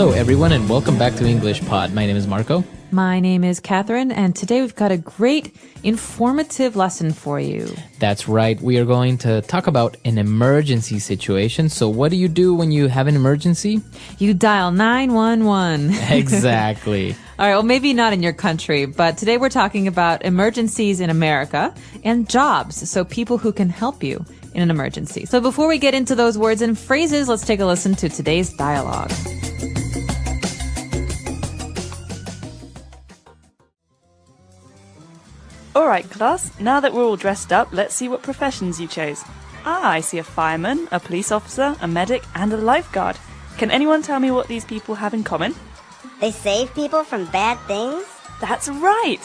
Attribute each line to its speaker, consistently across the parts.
Speaker 1: Hello, everyone, and welcome back to English Pod. My name is Marco.
Speaker 2: My name is Catherine, and today we've got a great informative lesson for you.
Speaker 1: That's right. We are going to talk about an emergency situation. So what do you do when you have an emergency?
Speaker 2: You dial 911.
Speaker 1: Exactly.
Speaker 2: All right, well, maybe not in your country, but today we're talking about emergencies in America and jobs, so people who can help you in an emergency. So before we get into those words and phrases, let's take a listen to today's dialogue.
Speaker 3: All right, class, now that we're all dressed up, let's see what professions you chose. I see a fireman, a police officer, a medic, and a lifeguard. Can anyone tell me what these people have in common?
Speaker 4: They save people from bad things?
Speaker 3: That's right!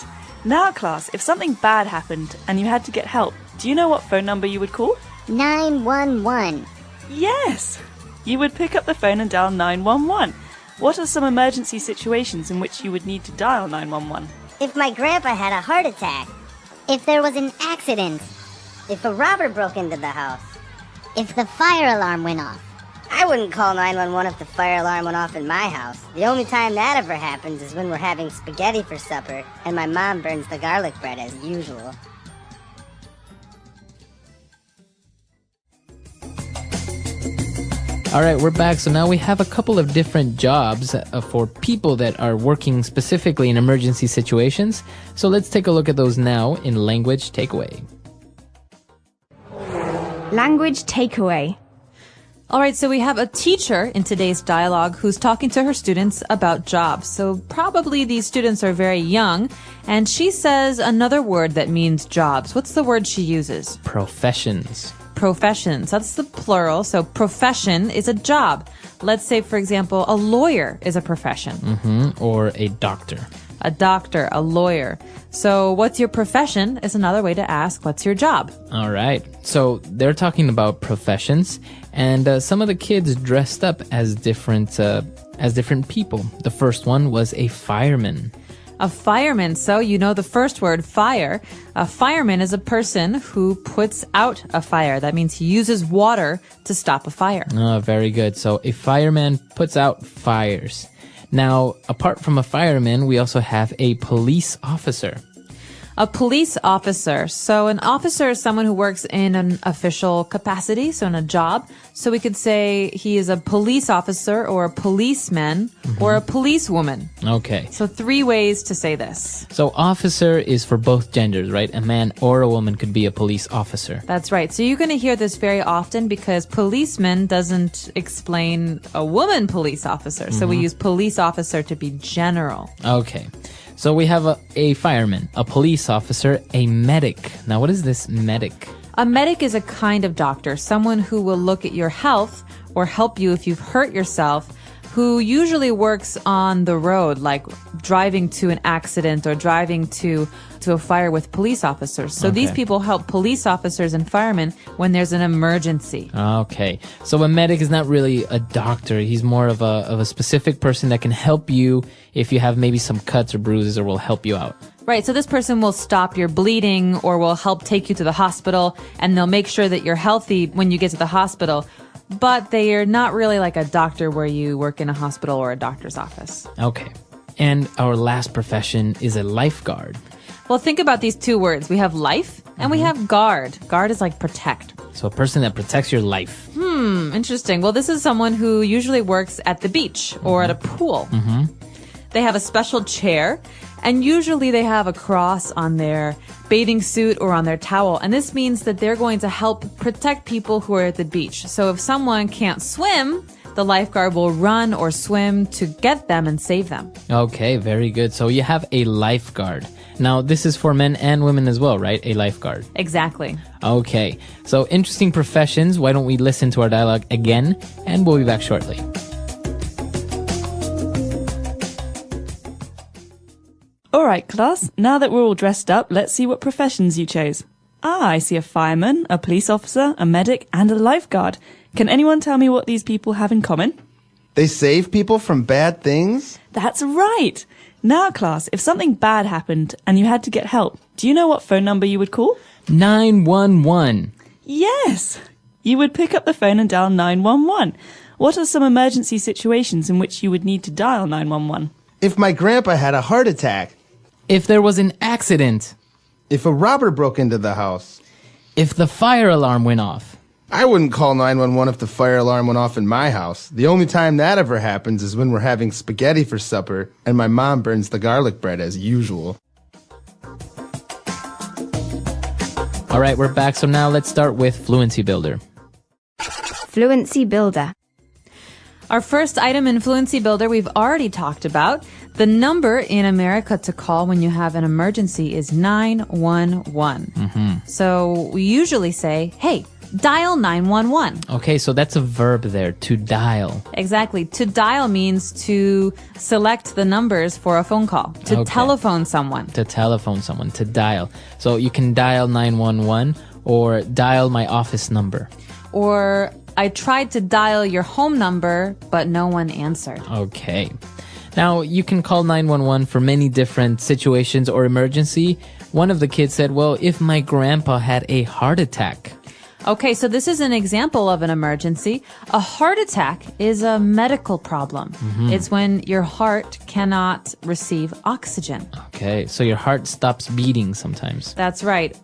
Speaker 3: Now, class, if something bad happened and you had to get help, do you know what phone number you would call?
Speaker 4: 911.
Speaker 3: Yes! You would pick up the phone and dial 911. What are some emergency situations in which you would need to dial 911?
Speaker 4: If my grandpa had a heart attack. If there was an accident. If a robber broke into the house. If the fire alarm went off. I wouldn't call 911 if the fire alarm went off in my house. The only time that ever happens is when we're having spaghetti for supper and my mom burns the garlic bread as usual.
Speaker 1: All right, we're back. So now we have a couple of different jobs for people that are working specifically in emergency situations. So let's take a look at those now in Language Takeaway.
Speaker 5: Language takeaway.
Speaker 2: All right, so we have a teacher in today's dialogue who's talking to her students about jobs. So probably these students are very young, and she says another word that means jobs. What's the word she uses?
Speaker 1: Professions.
Speaker 2: Professions. That's the plural. So profession is a job. Let's say, for example, a lawyer is a profession.
Speaker 1: Or a doctor.
Speaker 2: A doctor, a lawyer. So what's your profession is another way to ask what's your job.
Speaker 1: All right. So they're talking about professions, and some of the kids dressed up as different people. The first one was a fireman.
Speaker 2: A fireman. So you know the first word, fire. A fireman is a person who puts out a fire. That means he uses water to stop a fire.
Speaker 1: Oh, very good. So a fireman puts out fires. Now, apart from a fireman, we also have a police officer.
Speaker 2: A police officer. So an officer is someone who works in an official capacity, so in a job. So we could say he is a police officer or a policeman or a policewoman.
Speaker 1: Okay.
Speaker 2: So 3 ways to say this.
Speaker 1: So officer is for both genders, right? A man or a woman could be a police officer.
Speaker 2: That's right. So you're going to hear this very often because policeman doesn't explain a woman police officer. So we use police officer to be general.
Speaker 1: Okay. So we have a fireman, a police officer, a medic. Now, what is this medic?
Speaker 2: A medic is a kind of doctor, someone who will look at your health or help you if you've hurt yourself, who usually works on the road, like driving to an accident or driving to a fire with police officers. So these people help police officers and firemen when there's an emergency.
Speaker 1: Okay. So a medic is not really a doctor. He's more of a specific person that can help you if you have maybe some cuts or bruises, or will help you out.
Speaker 2: Right, so this person will stop your bleeding or will help take you to the hospital, and they'll make sure that you're healthy when you get to the hospital. But they are not really like a doctor where you work in a hospital or a doctor's office.
Speaker 1: Okay. And our last profession is a lifeguard.
Speaker 2: Well, think about these 2 words. We have life and we have guard. Guard is like protect.
Speaker 1: So a person that protects your life.
Speaker 2: Interesting. Well, this is someone who usually works at the beach or at a pool. They have a special chair, and usually they have a cross on their bathing suit or on their towel. And this means that they're going to help protect people who are at the beach. So if someone can't swim, the lifeguard will run or swim to get them and save them.
Speaker 1: Okay, very good. So you have a lifeguard. Now, this is for men and women as well, right? A lifeguard.
Speaker 2: Exactly.
Speaker 1: Okay. So interesting professions. Why don't we listen to our dialogue again, and we'll be back shortly.
Speaker 3: All right, class, now that we're all dressed up, let's see what professions you chose. I see a fireman, a police officer, a medic, and a lifeguard. Can anyone tell me what these people have in common?
Speaker 6: They save people from bad things?
Speaker 3: That's right! Now, class, if something bad happened and you had to get help, do you know what phone number you would call?
Speaker 1: 911.
Speaker 3: Yes! You would pick up the phone and dial 911. What are some emergency situations in which you would need to dial 911?
Speaker 6: If my grandpa had a heart attack.
Speaker 1: If there was an accident.
Speaker 6: If a robber broke into the house.
Speaker 1: If the fire alarm went off.
Speaker 6: I wouldn't call 911 if the fire alarm went off in my house. The only time that ever happens is when we're having spaghetti for supper and my mom burns the garlic bread as usual.
Speaker 1: All right, we're back. So now let's start with Fluency Builder.
Speaker 5: Fluency Builder.
Speaker 2: Our first item in Fluency Builder we've already talked about. The number in America to call when you have an emergency is 911. So we usually say, hey, dial 911.
Speaker 1: Okay, so that's a verb there, to dial.
Speaker 2: Exactly. To dial means to select the numbers for a phone call, to
Speaker 1: Okay.
Speaker 2: telephone someone.
Speaker 1: To telephone someone, to dial. So you can dial 911 or dial my office number.
Speaker 2: Or I tried to dial your home number, but no one answered.
Speaker 1: Okay. Now, you can call 911 for many different situations or emergency. One of the kids said, well, if my grandpa had a heart attack.
Speaker 2: Okay, so this is an example of an emergency. A heart attack is a medical problem. It's when your heart cannot receive oxygen.
Speaker 1: Okay, so your heart stops beating sometimes.
Speaker 2: That's right.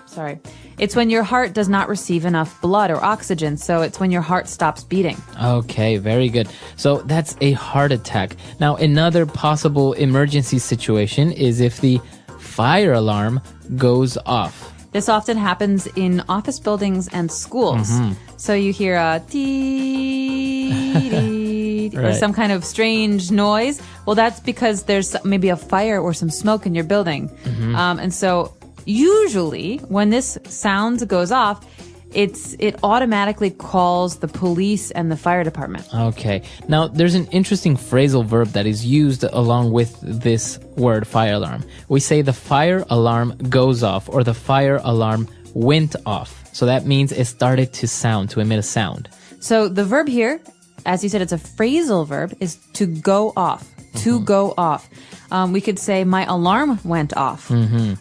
Speaker 2: Sorry. It's when your heart does not receive enough blood or oxygen, so it's when your heart stops beating.
Speaker 1: Okay, very good. So that's a heart attack. Now, another possible emergency situation is if the fire alarm goes off.
Speaker 2: This often happens in office buildings and schools. So you hear a tee or
Speaker 1: Right.
Speaker 2: some kind of strange noise. Well, that's because there's maybe a fire or some smoke in your building. And so usually when this sound goes off, it automatically calls the police and the fire department.
Speaker 1: Okay. Now, there's an interesting phrasal verb that is used along with this word fire alarm. We say the fire alarm goes off or the fire alarm went off. So that means it started to sound, to emit a sound.
Speaker 2: So the verb here, as you said, it's a phrasal verb, is to go off. To go off. We could say my alarm went off.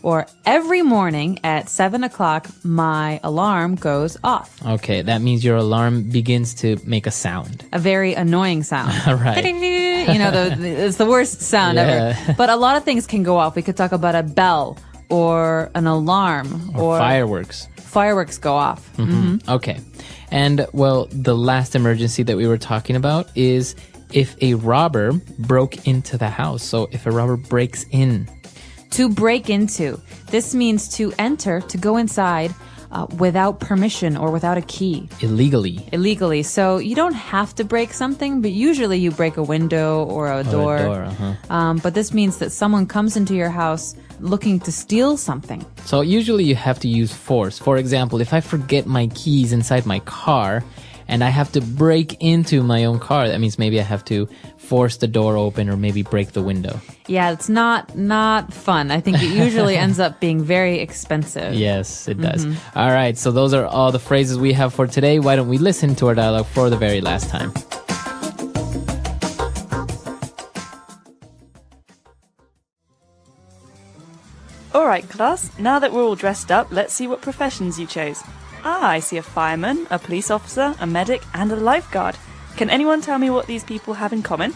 Speaker 2: Or every morning at 7 o'clock, my alarm goes off.
Speaker 1: Okay, that means your alarm begins to make a sound.
Speaker 2: A very annoying sound.
Speaker 1: Right.
Speaker 2: You know, it's the worst sound
Speaker 1: Yeah.
Speaker 2: ever. But a lot of things can go off. We could talk about a bell or an alarm
Speaker 1: Or fireworks.
Speaker 2: Fireworks go off.
Speaker 1: Okay. And, well, the last emergency that we were talking about is if a robber broke into the house. So if a robber breaks in.
Speaker 2: To break into. This means to enter, to go inside without permission or without a key. Illegally. So you don't have to break something, but usually you break a window or a door. But this means that someone comes into your house looking to steal something.
Speaker 1: So usually you have to use force. For example, if I forget my keys inside my car and I have to break into my own car, that means maybe I have to force the door open or maybe break the window.
Speaker 2: Yeah, it's not fun. I think it usually ends up being very expensive.
Speaker 1: Yes, it does. All right, so those are all the phrases we have for today. Why don't we listen to our dialogue for the very last time?
Speaker 3: All right, class, now that we're all dressed up, let's see what professions you chose. I see a fireman, a police officer, a medic, and a lifeguard. Can anyone tell me what these people have in common?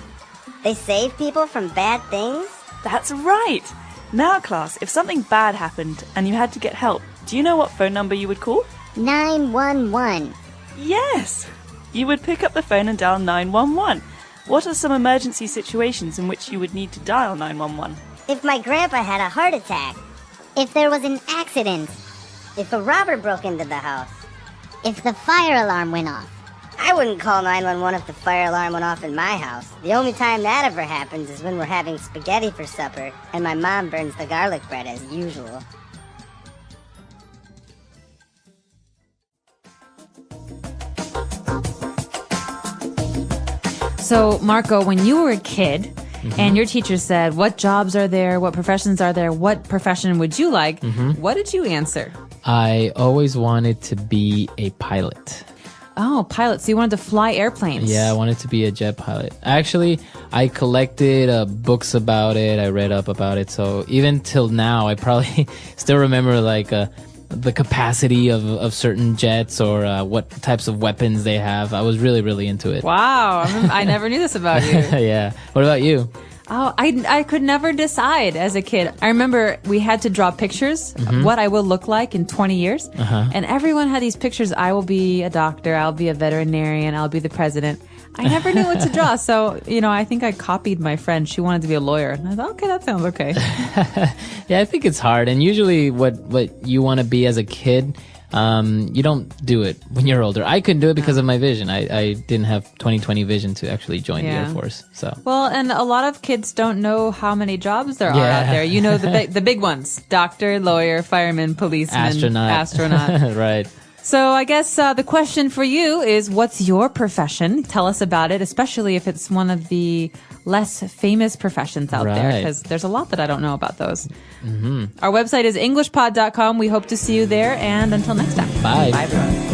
Speaker 4: They save people from bad things?
Speaker 3: That's right! Now, class, if something bad happened and you had to get help, do you know what phone number you would call?
Speaker 4: 911.
Speaker 3: Yes! You would pick up the phone and dial 911. What are some emergency situations in which you would need to dial 911?
Speaker 4: If my grandpa had a heart attack. If there was an accident. If a robber broke into the house. If the fire alarm went off. I wouldn't call 911 if the fire alarm went off in my house. The only time that ever happens is when we're having spaghetti for supper and my mom burns the garlic bread as usual.
Speaker 2: So, Marco, when you were a kid and your teacher said, what jobs are there? What professions are there? What profession would you like? What did you answer?
Speaker 1: I always wanted to be a pilot.
Speaker 2: Oh, pilot. So you wanted to fly airplanes.
Speaker 1: Yeah, I wanted to be a jet pilot. Actually, I collected books about it. I read up about it. So even till now, I probably still remember like the capacity of certain jets or what types of weapons they have. I was really, really into it.
Speaker 2: Wow, I never knew this about you.
Speaker 1: Yeah. What about you?
Speaker 2: Oh, I could never decide as a kid. I remember we had to draw pictures of what I will look like in 20 years. And everyone had these pictures. I will be a doctor. I'll be a veterinarian. I'll be the president. I never knew what to draw. So, I think I copied my friend. She wanted to be a lawyer. And I thought, okay, that sounds okay.
Speaker 1: Yeah, I think it's hard. And usually what you want to be as a kid, you don't do it when you're older. I couldn't do it because of my vision. I didn't have 20/20 vision to actually join the Air Force. So
Speaker 2: well, and a lot of kids don't know how many jobs there are out there. You know the big ones: doctor, lawyer, fireman, policeman, astronaut.
Speaker 1: Right.
Speaker 2: So I guess the question for you is, what's your profession? Tell us about it, especially if it's one of the less famous professions out there, because there's a lot that I don't know about those. Our website is englishpod.com. We hope to see you there, and until next time.
Speaker 1: Bye.
Speaker 2: Bye, everyone.